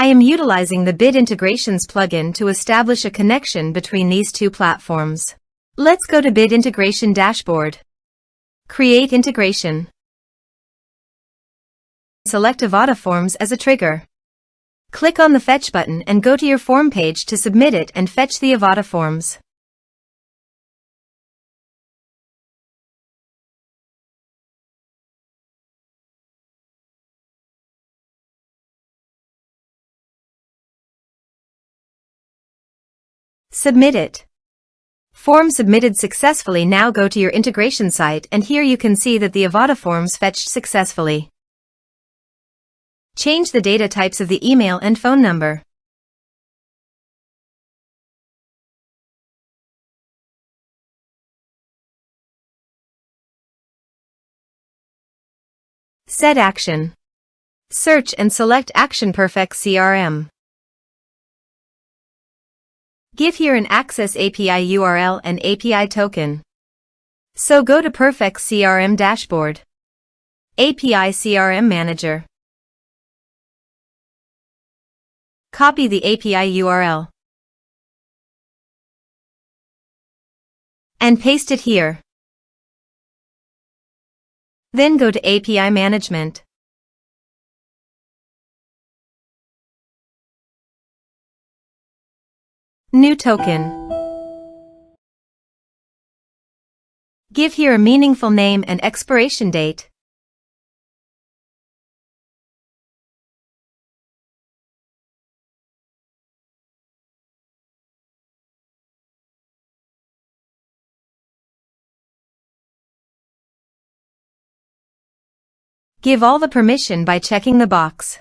I am utilizing the Bit Integrations plugin to establish a connection between these two platforms. Let's go to Bit Integration Dashboard. Create integration. Select Avada Forms as a trigger. Click on the Fetch button and go to your form page to submit it and fetch the Avada Forms. Submit it. Form submitted successfully. Now go to your integration site and here you can see that the Avada Forms fetched successfully. Change the data types of the email and phone number. Set action. Search and select Action Perfex CRM. Give here an Access API URL and API token. So go to Perfex CRM Dashboard. API CRM Manager. Copy the API URL. And paste it here. Then go to API Management. New token. Give here a meaningful name and expiration date. Give all the permission by checking the box.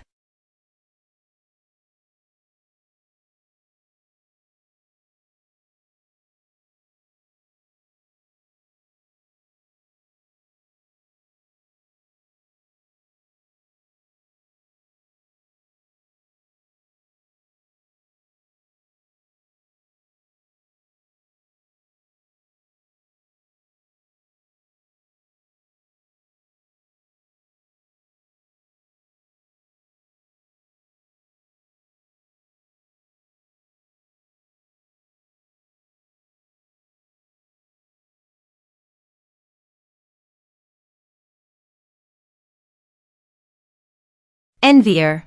Envier.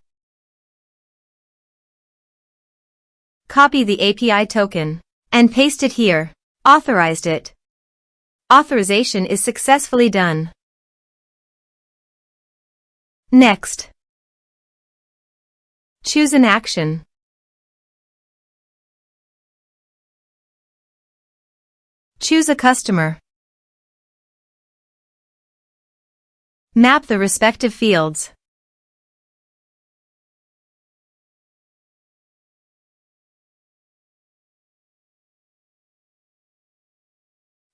Copy the API token and paste it here. Authorized it. Authorization is successfully done. Next. Choose an action. Choose a customer. Map the respective fields.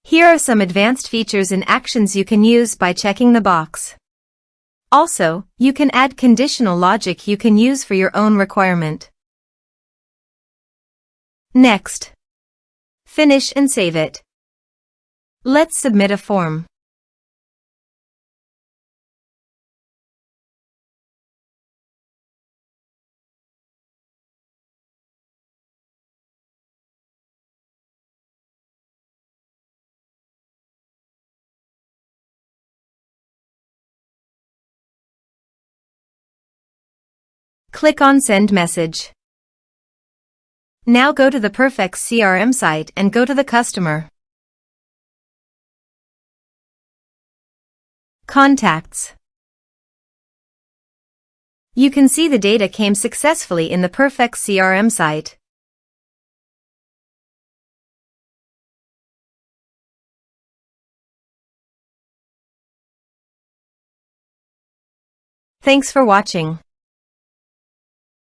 Here are some advanced features and actions you can use by checking the box. Also, you can add conditional logic you can use for your own requirement. Next. Finish and save it. Let's submit a form. Click on Send Message. Now go to the Perfex CRM site and go to the customer. Contacts. You can see the data came successfully in the Perfex CRM site. Thanks for watching.